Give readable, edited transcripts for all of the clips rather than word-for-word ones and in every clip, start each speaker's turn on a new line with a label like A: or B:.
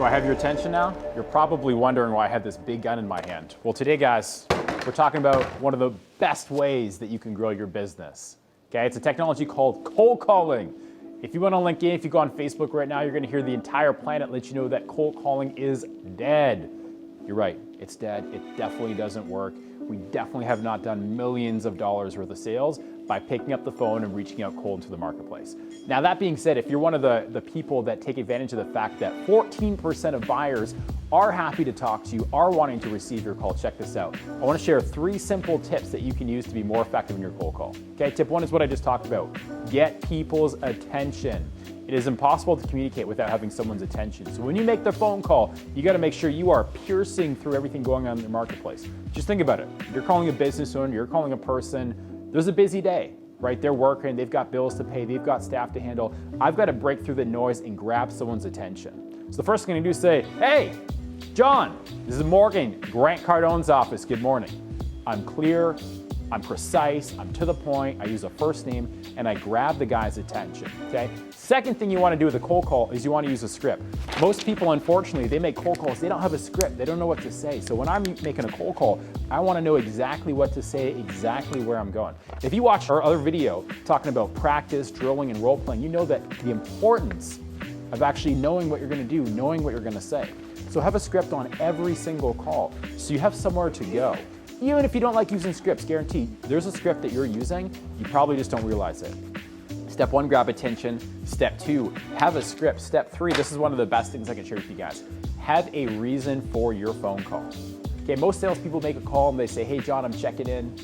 A: I have your attention now? You're probably wondering why I had this big gun in my hand. Well, today, guys, we're talking about one of the best ways that you can grow your business. Okay, it's a technology called cold calling. If you went on LinkedIn, if you go on Facebook right now, you're gonna hear the entire planet let you know that cold calling is dead. You're right, it's dead. It definitely doesn't work. We definitely have not done millions of dollars worth of sales by picking up the phone and reaching out cold into the marketplace. Now, that being said, if you're one of the people that take advantage of the fact that 14% of buyers are happy to talk to you, are wanting to receive your call, check this out. I wanna share 3 simple tips that you can use to be more effective in your cold call. Okay, tip 1 is what I just talked about. Get people's attention. It is impossible to communicate without having someone's attention. So when you make the phone call, you gotta make sure you are piercing through everything going on in the marketplace. Just think about it. You're calling a business owner, you're calling a person, there's a busy day, right? They're working, they've got bills to pay, they've got staff to handle. I've got to break through the noise and grab someone's attention. So the first thing I'm gonna do is say, hey, John, this is Morgan, Grant Cardone's office, good morning. I'm clear, I'm precise, I'm to the point, I use a first name, and I grab the guy's attention, okay? Second thing you wanna do with a cold call is you wanna use a script. Most people, unfortunately, they make cold calls, they don't have a script, they don't know what to say. So when I'm making a cold call, I wanna know exactly what to say, exactly where I'm going. If you watch our other video talking about practice, drilling, and role playing, you know that the importance of actually knowing what you're gonna do, knowing what you're gonna say. So have a script on every single call so you have somewhere to go. Even if you don't like using scripts, guarantee there's a script that you're using, you probably just don't realize it. Step 1, grab attention. Step 2, have a script. Step 3, this is one of the best things I can share with you guys. Have a reason for your phone call. Okay, most salespeople make a call and they say, hey John, I'm checking in.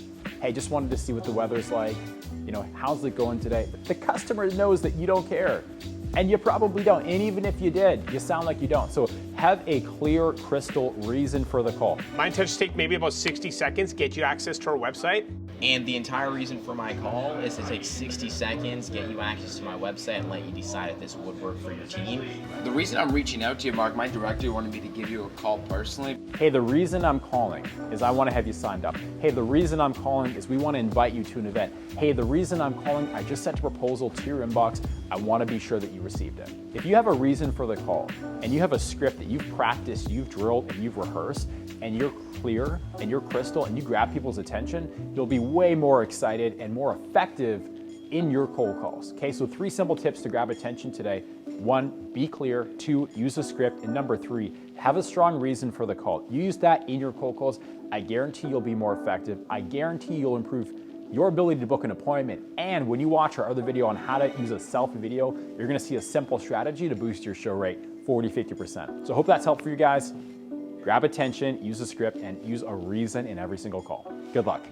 A: Hey, just wanted to see what the weather's like. You know, how's it going today? The customer knows that you don't care. And you probably don't. And even if you did, you sound like you don't. So have a clear, crystal reason for the call.
B: My intention take maybe about 60 seconds, get you access to our website.
C: And the entire reason for my call is to take 60 seconds, get you access to my website, and let you decide if this would work for your team.
D: The reason I'm reaching out to you, Mark, my director wanted me to give you a call personally.
A: Hey, the reason I'm calling is I want to have you signed up. Hey, the reason I'm calling is we want to invite you to an event. Hey, the reason I'm calling, I just sent a proposal to your inbox. I want to be sure that you received it. If you have a reason for the call and you have a script that you've practiced, you've drilled, and you've rehearsed, and you're clear and you're crystal and you grab people's attention, you'll be way more excited and more effective in your cold calls. Okay, so 3 simple tips to grab attention today. 1, be clear. 2, use a script. And number 3, have a strong reason for the call. You use that in your cold calls. I guarantee you'll be more effective. I guarantee you'll improve your ability to book an appointment. And when you watch our other video on how to use a selfie video, you're gonna see a simple strategy to boost your show rate 40–50%. So I hope that's helpful for you guys. Grab attention, use a script, and use a reason in every single call. Good luck.